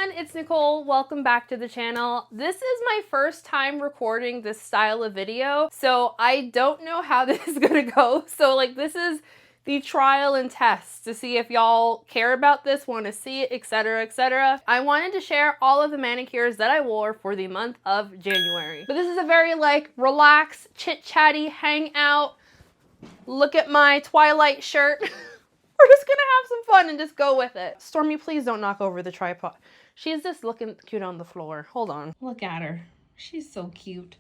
everyone, it's Nicole. Welcome back to the channel. This is my first time recording this style of video, so I don't know how this is gonna go. So like, this is the trial and test to see if y'all care about this, want to see it, etc, etc. I wanted to share all of the manicures that I wore for the month of January. But this is a very like relaxed, chit-chatty, hang out, look at my Twilight shirt. We're just gonna have some fun and just go with it. Stormy, please don't knock over the tripod. She's just looking cute on the floor. Hold on. Look at her. She's so cute.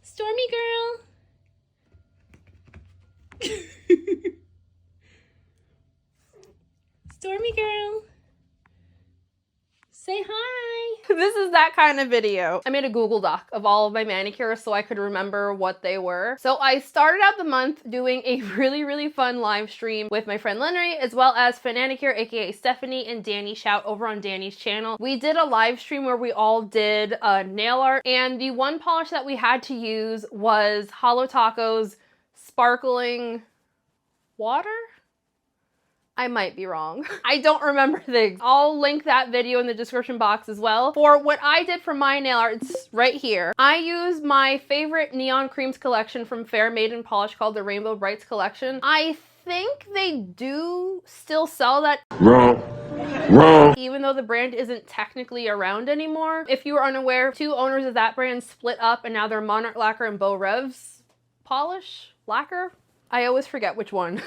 Stormy girl. Stormy girl. Say hi. This is that kind of video. I made a Google Doc of all of my manicures so I could remember what they were. So I started out the month doing a really fun live stream with my friend Lynnderella, as well as Manicure, aka Stephanie, and Danny Shout over on Danny's channel. We did a live stream where we all did nail art, and the one polish that we had to use was Holo Taco's Sparkling Water? I might be wrong. I don't remember things. I'll link that video in the description box as well. For what I did for my nail art, it's right here. I used my favorite Neon Creams collection from Maiden polish called the Rainbow Brights collection. I think they do still sell that. Wrong. Even though the brand isn't technically around anymore. If you are unaware, two owners of that brand split up and now they're Monarch Lacquer and Beau Rev's polish? Lacquer? I always forget which one.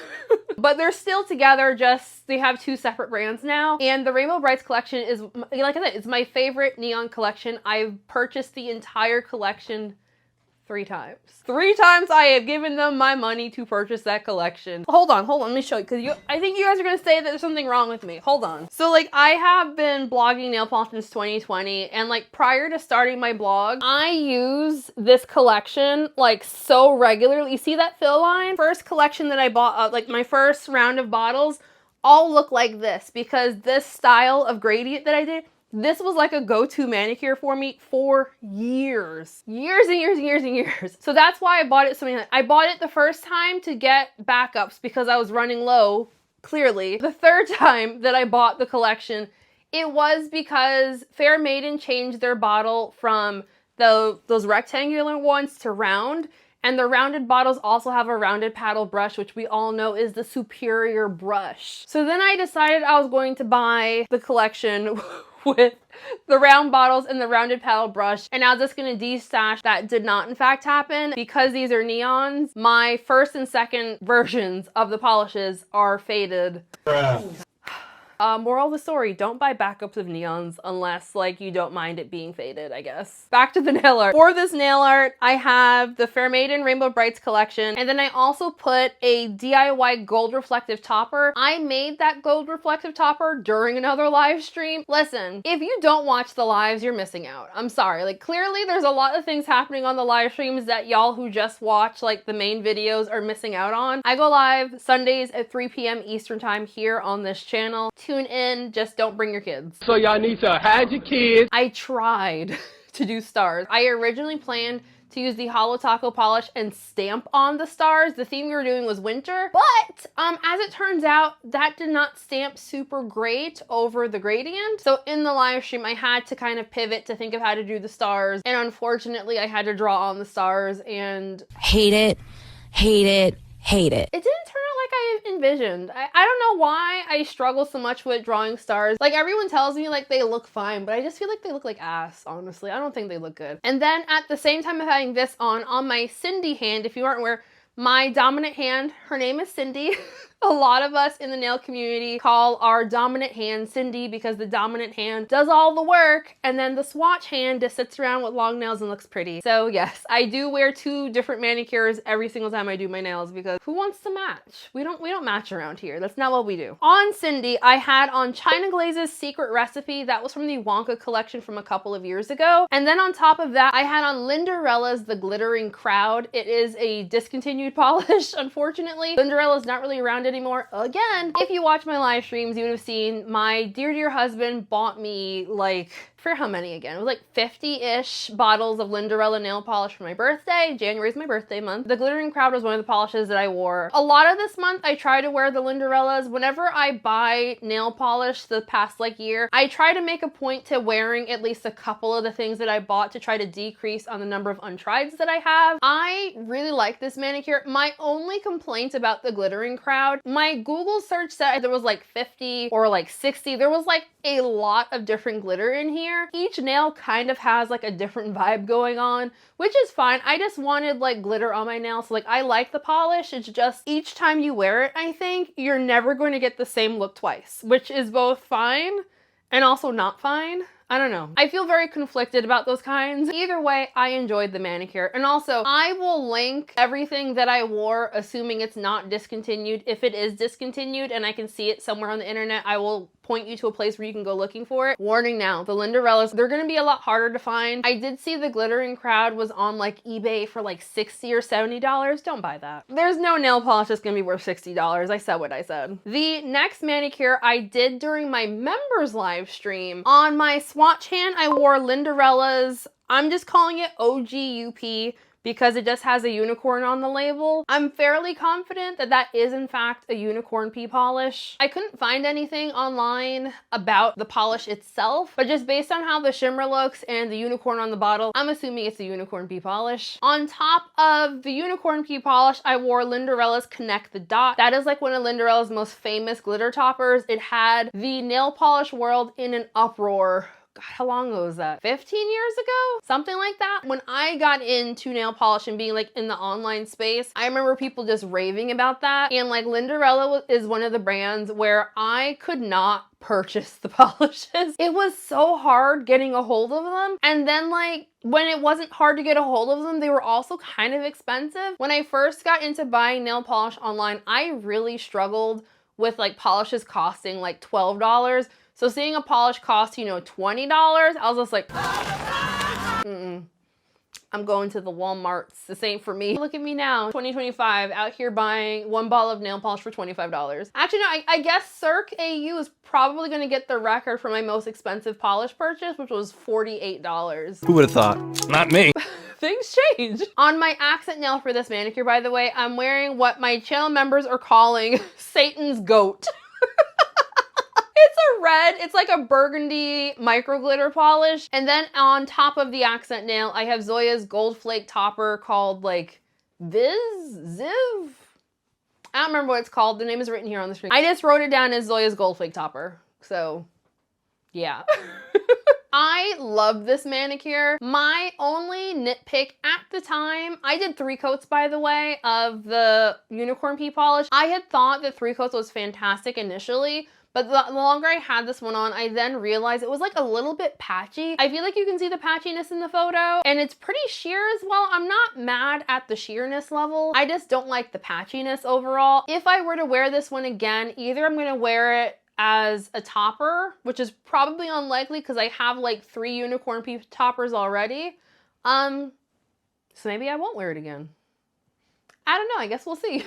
But they're still together, just they have two separate brands now. And the Rainbow Brights collection is, like I said, it's my favorite neon collection. I've purchased the entire collection 3 times. 3 times I have given them my money to purchase that collection. Hold on, let me show you, because I think you guys are gonna say that there's something wrong with me. Hold on. So like, I have been blogging nail polish since 2020, and like prior to starting my blog, I use this collection like so regularly. You see that fill line? First collection that I bought, like my first round of bottles, all look like this, because this style of gradient that I did, this was like a go-to manicure for me for years. Years and years. So that's why I bought it so many times. I bought it the first time to get backups because I was running low, clearly. The third time that I bought the collection, it was because Maiden changed their bottle from those rectangular ones to round. And the rounded bottles also have a rounded paddle brush, which we all know is the superior brush. So then I decided I was going to buy the collection with the round bottles and the rounded paddle brush, and I was just gonna de-stash. That did not in fact happen. Because these are neons, my first and second versions of the polishes are faded. Moral of the story, don't buy backups of neons unless like you don't mind it being faded, I guess. Back to the nail art. For this nail art, I have the Maiden Rainbow Brights collection, and then I also put a DIY gold reflective topper. I made that gold reflective topper during another live stream. Listen, if you don't watch the lives, you're missing out. I'm sorry. Like, clearly there's a lot of things happening on the live streams that y'all who just watch like the main videos are missing out on. I go live Sundays at 3 p.m. Eastern time here on this channel. Tune in, just don't bring your kids. So y'all need to hide your kids. I tried to do stars. I originally planned to use the Holo Taco polish and stamp on the stars. The theme we were doing was winter, but as it turns out, that did not stamp super great over the gradient. So in the live stream, I had to kind of pivot to think of how to do the stars. And unfortunately, I had to draw on the stars and hate it. It didn't turn out like I envisioned. I don't know why I struggle so much with drawing stars. Like, everyone tells me like they look fine, but I just feel like they look like ass, honestly. I don't think they look good. And then at the same time of having this on my Cindy hand, if you aren't aware, my dominant hand, her name is Cindy. A lot of us in the nail community call our dominant hand Cindy because the dominant hand does all the work, and then the swatch hand just sits around with long nails and looks pretty. So yes, I do wear 2 different manicures every single time I do my nails, because who wants to match? We don't match around here. That's not what we do. On Cindy, I had on China Glaze's Secret Recipe. That was from the Wonka collection from a couple of years ago. And then on top of that, I had on Lynnderella's The Glittering Crowd. It is a discontinued polish, unfortunately. Lynnderella's not really around anymore again. If you watch my live streams, you would have seen my dear husband bought me like, for how many again? It was like 50-ish bottles of Lynnderella nail polish for my birthday. January is my birthday month. The Glittering Crowd was one of the polishes that I wore. A lot of this month, I try to wear the Lynnderellas. Whenever I buy nail polish the past like year, I try to make a point to wearing at least a couple of the things that I bought to try to decrease on the number of untrieds that I have. I really like this manicure. My only complaint about the Glittering Crowd, my Google search said there was like 50 or like 60. There was like a lot of different glitter in here. Each nail kind of has like a different vibe going on, which is fine. I just wanted like glitter on my nails. So like I like the polish. It's just each time you wear it, I think you're never going to get the same look twice, which is both fine and also not fine. I don't know. I feel very conflicted about those kinds. Either way, I enjoyed the manicure. And also, I will link everything that I wore, assuming it's not discontinued. If it is discontinued and I can see it somewhere on the internet, I will point you to a place where you can go looking for it. Warning now, the Lynnderellas, they're gonna be a lot harder to find. I did see the Glittering Crowd was on like eBay for like $60 or $70. Don't buy that. There's no nail polish that's gonna be worth $60. I said what I said. The next manicure I did during my members live stream. On my swatch hand, I wore Lynnderella's, I'm just calling it OG UP, because it just has a unicorn on the label. I'm fairly confident that that is in fact a unicorn pea polish. I couldn't find anything online about the polish itself, but just based on how the shimmer looks and the unicorn on the bottle, I'm assuming it's a unicorn pea polish. On top of the unicorn pea polish, I wore Lynnderella's Connect the Dot. That is like one of Lynnderella's most famous glitter toppers. It had the nail polish world in an uproar. God, how long ago was that? 15 years ago? Something like that. When I got into nail polish and being like in the online space, I remember people just raving about that. And like Lynnderella is one of the brands where I could not purchase the polishes. It was so hard getting a hold of them. And then like when it wasn't hard to get a hold of them, they were also kind of expensive. When I first got into buying nail polish online, I really struggled with like polishes costing like $12. So seeing a polish cost, you know, $20, I was just like, I'm going to the Walmarts. This ain't for me. Look at me now, 2025, out here buying one bottle of nail polish for $25. Actually, no, I guess Cirque AU is probably gonna get the record for my most expensive polish purchase, which was $48. Who would have thought? Not me. Things change. On my accent nail for this manicure, by the way, I'm wearing what my channel members are calling Satan's goat. It's a red, it's like a burgundy micro glitter polish. And then on top of the accent nail, I have Zoya's gold flake topper called like Ziv? I don't remember what it's called. The name is written here on the screen. I just wrote it down as Zoya's gold flake topper. So yeah. I love this manicure. My only nitpick at the time, I did 3 coats by the way of the unicorn pea polish. I had thought that 3 coats was fantastic initially, but the longer I had this one on, I then realized it was like a little bit patchy. I feel like you can see the patchiness in the photo, and it's pretty sheer as well. I'm not mad at the sheerness level. I just don't like the patchiness overall. If I were to wear this one again, either I'm gonna wear it as a topper, which is probably unlikely because I have like 3 unicorn pea toppers already. So maybe I won't wear it again. I don't know, I guess we'll see.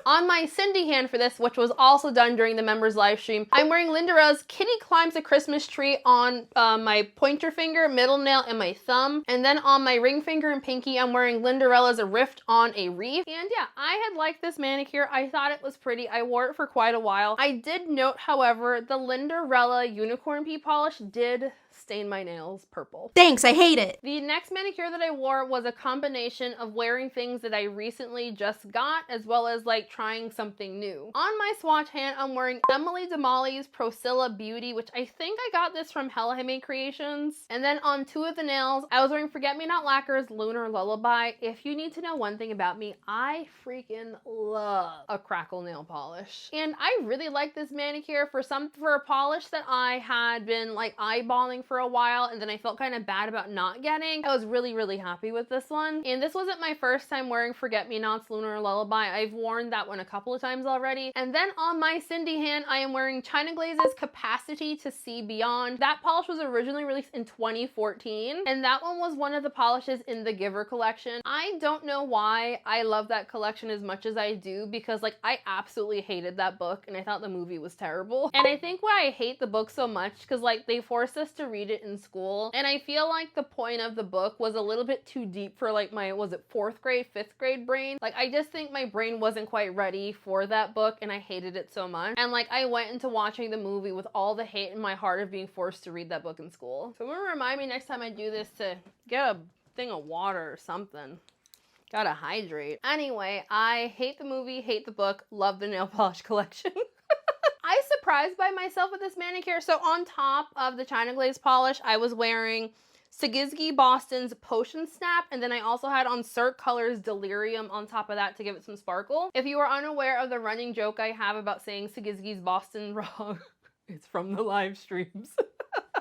On my Cindy hand for this, which was also done during the members live stream, I'm wearing Lynnderella's Kitty Climbs a Christmas Tree on my pointer finger, middle nail, and my thumb. And then on my ring finger and pinky, I'm wearing Lynnderella's Rift on a reef. And yeah, I had liked this manicure. I thought it was pretty. I wore it for quite a while. I did note, however, the Lynnderella unicorn pea polish did stain my nails purple. Thanks, I hate it. The next manicure that I wore was a combination of wearing things that I recently just got, as well as like trying something new. On my swatch hand, I'm wearing Emily Damali's Procilla Beauty, which I think I got this from Hella Handmade Creations. And then on 2 of the nails, I was wearing Forget Me Not Lacquer's Lunar Lullaby. If you need to know one thing about me, I freaking love a crackle nail polish. And I really like this manicure for a polish that I had been like eyeballing for a while, and then I felt kind of bad about not getting. I was really happy with this one. And this wasn't my first time wearing Forget Me Not's Lunar Lullaby. I've worn that that one a couple of times already. And then on my Cindy hand, I am wearing China Glaze's Capacity to See Beyond. That polish was originally released in 2014, and that one was one of the polishes in the Giver collection. I don't know why I love that collection as much as I do, because like I absolutely hated that book and I thought the movie was terrible. And I think why I hate the book so much, because like they forced us to read it in school, and I feel like the point of the book was a little bit too deep for like my, was it 4th grade, 5th grade brain? Like I just think my brain wasn't quite ready for that book and I hated it so much. And like I went into watching the movie with all the hate in my heart of being forced to read that book in school. So remember, remind me next time I do this to get a thing of water or something. Gotta hydrate. Anyway, I hate the movie, hate the book, love the nail polish collection. I surprised by myself with this manicure. So on top of the China Glaze polish, I was wearing Sigizgi Boston's Potion Snap, and then I also had on Cirque Colors Delirium on top of that to give it some sparkle. If you are unaware of the running joke I have about saying Sigizgi's Boston wrong, it's from the live streams.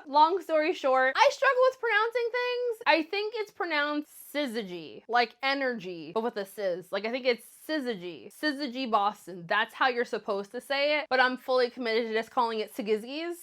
Long story short, I struggle with pronouncing things. I think it's pronounced syzygy, like energy, but with a sizz. Like I think it's syzygy Boston. That's how you're supposed to say it, but I'm fully committed to just calling it Sigizgi's.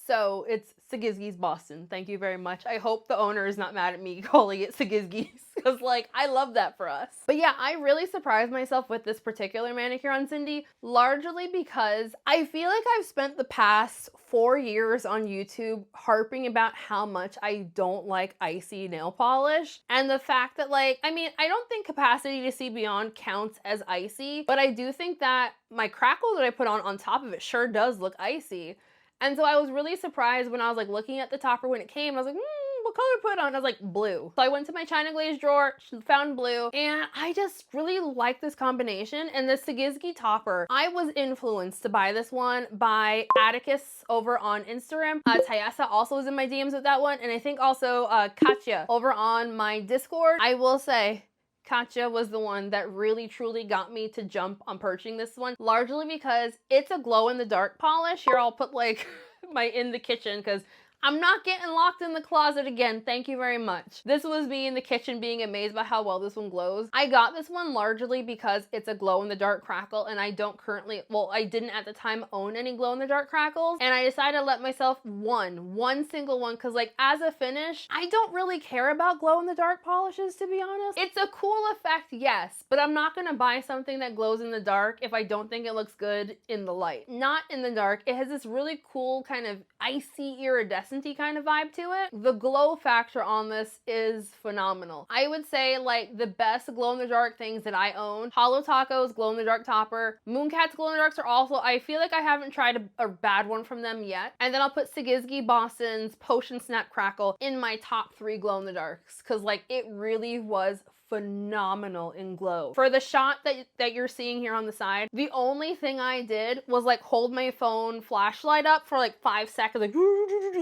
So it's Sigizgi's Boston. Thank you very much. I hope the owner is not mad at me calling it Sigizgi's, because like I love that for us. But yeah, I really surprised myself with this particular manicure on Cindy, largely because I feel like I've spent the past 4 years on YouTube harping about how much I don't like icy nail polish. And the fact that like, I mean, I don't think Capacity to See Beyond counts as icy, but I do think that my crackle that I put on top of it sure does look icy. And so I was really surprised when I was like looking at the topper when it came. I was like, what color to put on? I was like, blue. So I went to my China Glaze drawer, found blue, and I just really like this combination. And the Sigizgi topper, I was influenced to buy this one by Atticus over on Instagram. Tayasa also was in my DMs with that one. And I think also Katya over on my Discord. I will say, Katya was the one that really truly got me to jump on purchasing this one, largely because it's a glow-in-the-dark polish. Here, I'll put like my in the kitchen because I'm not getting locked in the closet again. Thank you very much. This was me in the kitchen being amazed by how well this one glows. I got this one largely because it's a glow-in-the-dark crackle, and I don't currently, well, I didn't at the time own any glow-in-the-dark crackles, and I decided to let myself one single one, because like as a finish, I don't really care about glow-in-the-dark polishes, to be honest. It's a cool effect, yes, but I'm not gonna buy something that glows in the dark if I don't think it looks good in the light. Not in the dark. It has this really cool kind of icy iridescent kind of vibe to it. The glow factor on this is phenomenal. I would say like the best glow-in-the-dark things that I own: Hollow Taco's glow-in-the-dark topper, Mooncat's glow-in-the-darks are also, I feel like I haven't tried a bad one from them yet. And then I'll put Sigizgi Boston's Potion Snap Crackle in my top 3 glow-in-the-darks, because like it really was phenomenal in glow. For the shot that you're seeing here on the side, the only thing I did was like hold my phone flashlight up for like 5 seconds,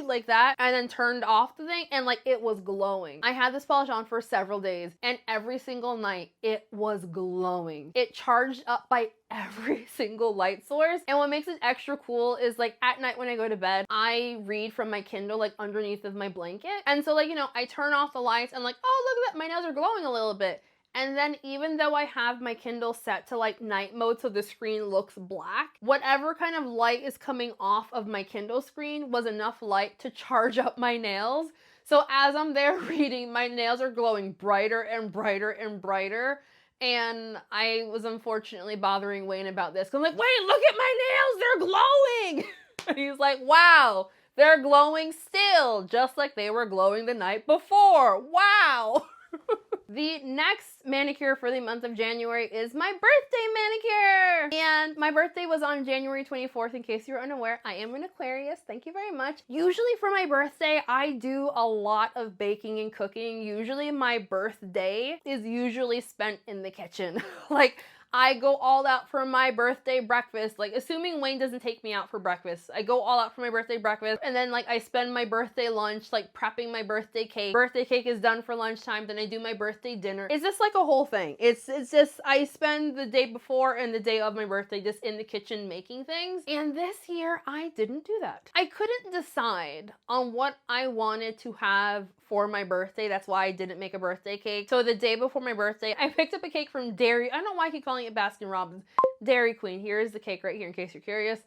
like that, and then turned off the thing, and like it was glowing. I had this polish on for several days, and every single night it was glowing. It charged up by every single light source. And what makes it extra cool is like at night when I go to bed, I read from my Kindle like underneath of my blanket. And so like, you know, I turn off the lights and like, oh, look at that, my nails are glowing a little bit. And then even though I have my Kindle set to like night mode so the screen looks black, whatever kind of light is coming off of my Kindle screen was enough light to charge up my nails. So as I'm there reading, my nails are glowing brighter and brighter and brighter. And I was unfortunately bothering Wayne about this. I'm like, Wayne, look at my nails, they're glowing. And he's like, wow, they're glowing still, just like they were glowing the night before. Wow. The next manicure for the month of January is my birthday manicure. And my birthday was on January 24th, in case you're unaware. I am an Aquarius, thank you very much. Usually for my birthday, I do a lot of baking and cooking. Usually my birthday is usually spent in the kitchen. Like, I go all out for my birthday breakfast, like assuming Wayne doesn't take me out for breakfast. I go all out for my birthday breakfast, and then like I spend my birthday lunch like prepping my birthday cake. Birthday cake is done for lunchtime, then I do my birthday dinner. It's just like a whole thing. It's just, I spend the day before and the day of my birthday just in the kitchen making things. And this year I didn't do that. I couldn't decide on what I wanted to have for my birthday. That's why I didn't make a birthday cake. So the day before my birthday, I picked up a cake from Dairy. I don't know why I keep calling calling it Baskin Robbins. Dairy Queen. Here's the cake right here in case you're curious.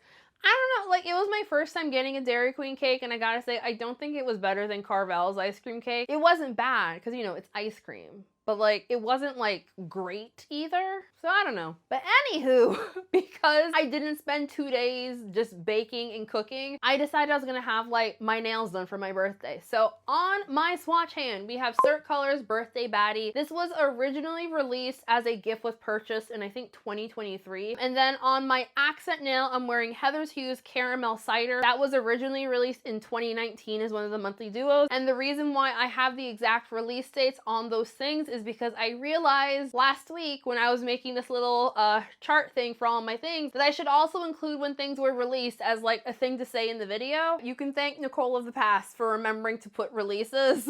I don't know, like it was my first time getting a Dairy Queen cake, and I gotta say, I don't think it was better than Carvel's ice cream cake. It wasn't bad, because you know, it's ice cream. But like, it wasn't like great either. So I don't know. But anywho, because I didn't spend 2 days just baking and cooking, I decided I was gonna have like my nails done for my birthday. So on my swatch hand, we have Cert Colors Birthday Baddie. This was originally released as a gift with purchase in I think 2023. And then on my accent nail, I'm wearing Heather's Hues Caramel Cider. That was originally released in 2019 as one of the monthly duos. And the reason why I have the exact release dates on those things is because I realized last week when I was making this little chart thing for all my things that I should also include when things were released as like a thing to say in the video. You can thank Nicole of the past for remembering to put releases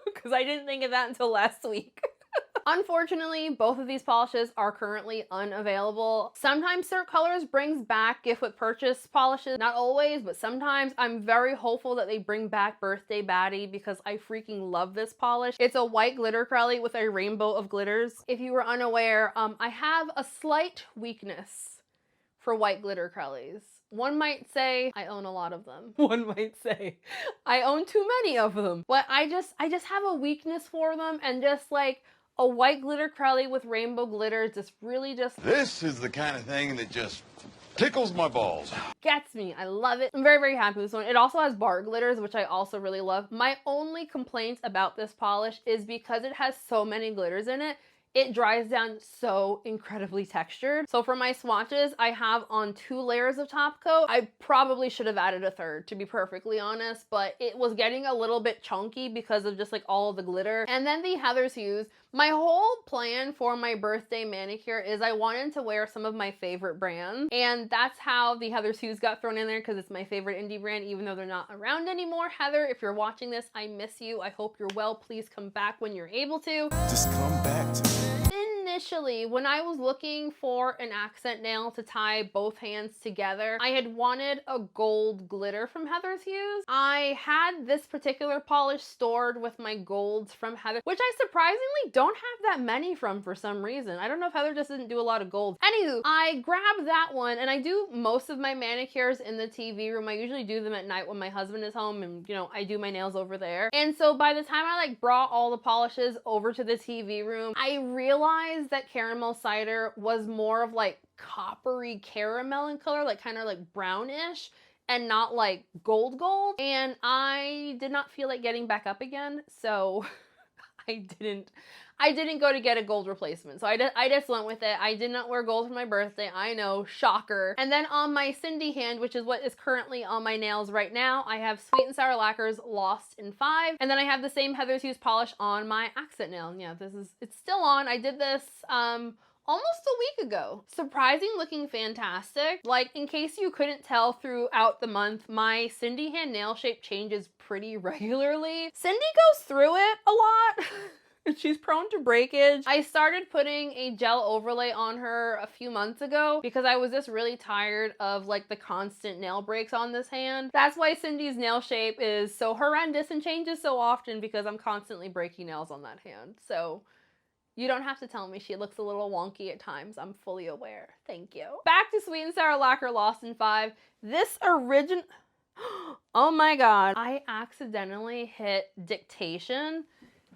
because I didn't think of that until last week. Unfortunately, both of these polishes are currently unavailable. Sometimes Cert Colors brings back gift with purchase polishes. Not always, but sometimes. I'm very hopeful that they bring back Birthday Baddie because I freaking love this polish. It's a white glitter crowley with a rainbow of glitters. If you were unaware, I have a slight weakness for white glitter crowleys. One might say I own a lot of them. One might say I own too many of them. But I just have a weakness for them, and just like a white glitter crowley with rainbow glitters This is the kind of thing that just tickles my balls. Gets me. I love it. I'm very, very happy with this one. It also has bar glitters, which I also really love. My only complaint about this polish is because it has so many glitters in it, it dries down so incredibly textured. So for my swatches, I have on 2 layers of top coat. I probably should have added a third, to be perfectly honest, but it was getting a little bit chunky because of just like all of the glitter. And then the Heather's Hues. My whole plan for my birthday manicure is I wanted to wear some of my favorite brands, and that's how the Heather's Hues got thrown in there because it's my favorite indie brand, even though they're not around anymore. Heather, if you're watching this, I miss you. I hope you're well. Please come back when you're able to. Just come back to me. Initially, when I was looking for an accent nail to tie both hands together, I had wanted a gold glitter from Heather's Hues. I had this particular polish stored with my golds from Heather, which I surprisingly don't have that many from for some reason. I don't know if Heather just didn't do a lot of golds. Anywho, I grabbed that one, and I do most of my manicures in the TV room. I usually do them at night when my husband is home, and you know, I do my nails over there. And so by the time I like brought all the polishes over to the TV room, I realized that caramel cider was more of like coppery caramel in color, like kind of like brownish, and not like gold. And I did not feel like getting back up again, so I didn't go to get a gold replacement. So I just went with it. I did not wear gold for my birthday. I know, shocker. And then on my Cindy hand, which is what is currently on my nails right now, I have Sweet and Sour Lacquer's Lost in 5. And then I have the same Heather's Hues polish on my accent nail. And yeah, it's still on. I did this almost a week ago. Surprising looking fantastic. Like, in case you couldn't tell throughout the month, my Cindy hand nail shape changes pretty regularly. Cindy goes through it a lot. She's prone to breakage. I started putting a gel overlay on her a few months ago because I was just really tired of like the constant nail breaks on this hand. That's why Cindy's nail shape is so horrendous and changes so often, because I'm constantly breaking nails on that hand. So you don't have to tell me she looks a little wonky at times. I'm fully aware. Thank you. Back to Sweet and Sour Lacquer Lost in 5. This original... Oh my god. I accidentally hit dictation.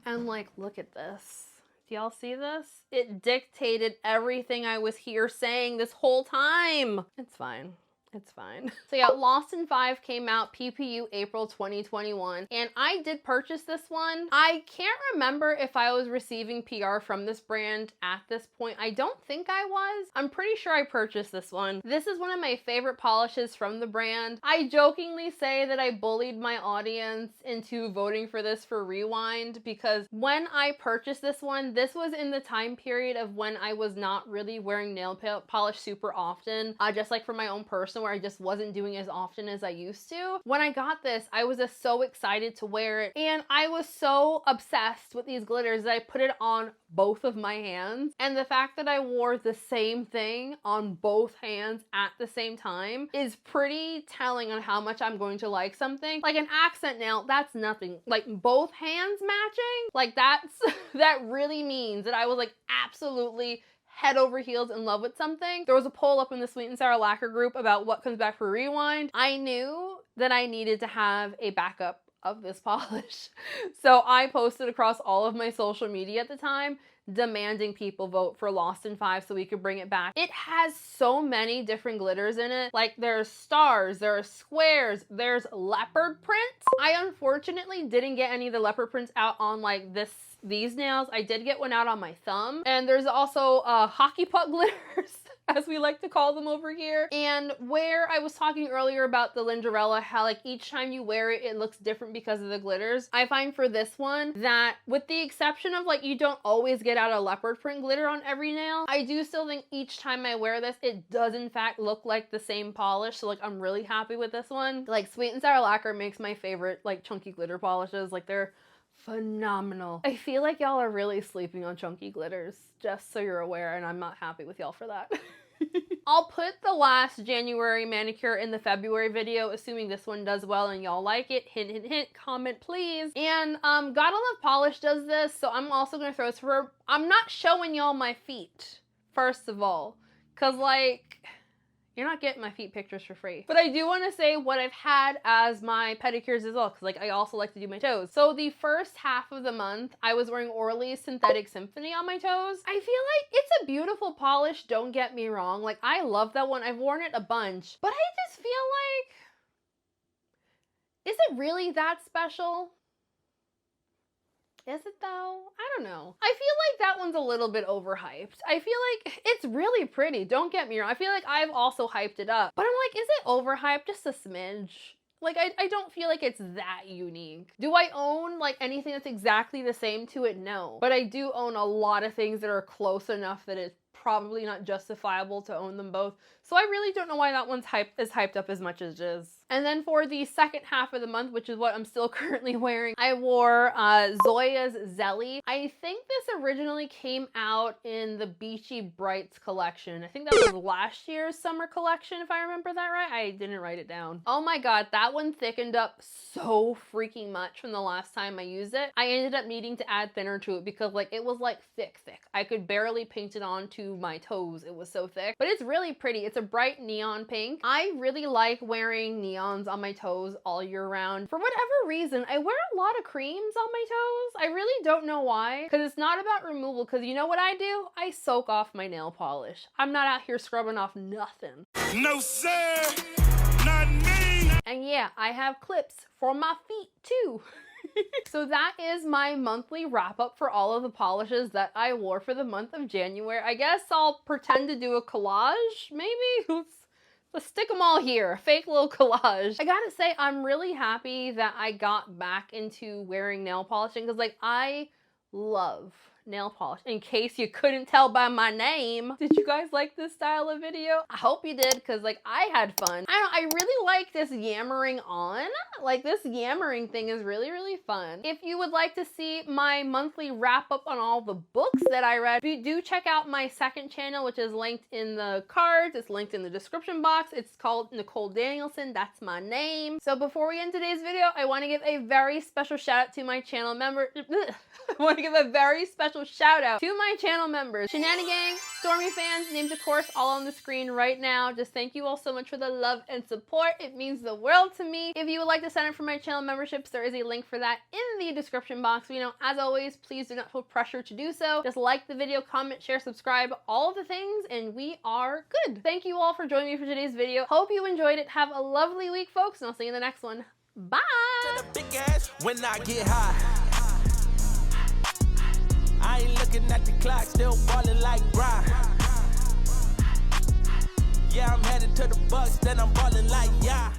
And like, look at this. Do y'all see this? It dictated everything I was here saying this whole time. It's fine. It's fine. So yeah, Lost in 5 came out PPU April 2021, and I did purchase this one. I can't remember if I was receiving PR from this brand at this point. I don't think I was. I'm pretty sure I purchased this one. This is one of my favorite polishes from the brand. I jokingly say that I bullied my audience into voting for this for Rewind, because when I purchased this one, this was in the time period of when I was not really wearing nail polish super often, just like for my own personal, where I just wasn't doing as often as I used to. When I got this, I was just so excited to wear it, and I was so obsessed with these glitters that I put it on both of my hands. And the fact that I wore the same thing on both hands at the same time is pretty telling on how much I'm going to like something. Like an accent nail, that's nothing. Like both hands matching, like that really means that I was like absolutely head over heels in love with something, there was a poll up in the Sweet and Sour Lacquer group about what comes back for rewind. I knew that I needed to have a backup of this polish. So I posted across all of my social media at the time demanding people vote for Lost in 5 so we could bring it back. It has so many different glitters in it. Like there's stars, there are squares, there's leopard prints. I unfortunately didn't get any of the leopard prints out on like these nails. I did get one out on my thumb. And there's also hockey puck glitters, as we like to call them over here. And where I was talking earlier about the Lynnderella, how like each time you wear it, it looks different because of the glitters. I find for this one that with the exception of like you don't always get out a leopard print glitter on every nail, I do still think each time I wear this, it does in fact look like the same polish. So like I'm really happy with this one. Like Sweet and Sour Lacquer makes my favorite like chunky glitter polishes. Like they're phenomenal. I feel like y'all are really sleeping on chunky glitters, just so you're aware, and I'm not happy with y'all for that. I'll put the last January manicure in the February video, assuming this one does well and y'all like it. Hint, hint, hint, comment please. And Gotta Love Polish does this, so I'm also gonna throw this for her. I'm not showing y'all my feet, first of all, cause like, you're not getting my feet pictures for free. But I do want to say what I've had as my pedicures as well, because like I also like to do my toes. So the first half of the month, I was wearing Orly's Synthetic Symphony on my toes. I feel like it's a beautiful polish, don't get me wrong. Like I love that one. I've worn it a bunch, but I just feel like, is it really that special? Is it though? I don't know. I feel like that one's a little bit overhyped. I feel like it's really pretty, don't get me wrong. I feel like I've also hyped it up, but I'm like, is it overhyped? Just a smidge. Like, I don't feel like it's that unique. Do I own like anything that's exactly the same to it? No. But I do own a lot of things that are close enough that it's probably not justifiable to own them both. So I really don't know why that one's hyped up as much as it is. And then for the second half of the month, which is what I'm still currently wearing, I wore Zoya's Zelly. I think this originally came out in the Beachy Brights collection. I think that was last year's summer collection, if I remember that right. I didn't write it down. Oh my god, that one thickened up so freaking much from the last time I used it. I ended up needing to add thinner to it because like it was like thick. I could barely paint it onto my toes. It was so thick, but it's really pretty. It's a bright neon pink. I really like wearing neons on my toes all year round. For whatever reason, I wear a lot of creams on my toes. I really don't know why, because it's not about removal, because you know what I do? I soak off my nail polish. I'm not out here scrubbing off nothing. No sir, not me. And yeah, I have clips for my feet too. So that is my monthly wrap up for all of the polishes that I wore for the month of January. I guess I'll pretend to do a collage, maybe? Let's stick them all here, a fake little collage. I gotta say, I'm really happy that I got back into wearing nail polishing because like I love nail polish. In case you couldn't tell by my name. Did you guys like this style of video? I hope you did, because like I had fun. I really like this yammering on. Like this yammering thing is really, really fun. If you would like to see my monthly wrap up on all the books that I read, do check out my second channel, which is linked in the cards. It's linked in the description box. It's called Nicole Danielson. That's my name. So before we end today's video, I want to give a very special shout out to my channel member. I want to give a very special shout out to my channel members, Shenanigang, Stormy fans, named of course all on the screen right now. Just thank you all so much for the love and support. It means the world to me. If you would like to sign up for my channel memberships, there is a link for that in the description box. You know, as always, please do not feel pressure to do so. Just like the video, comment, share, subscribe, all of the things, and we are good. Thank you all for joining me for today's video. Hope you enjoyed it. Have a lovely week, folks, and I'll see you in the next one. Bye! When I get high, I ain't looking at the clock, still ballin' like Brian. Yeah, I'm headed to the Bucks, then I'm ballin' like yeah.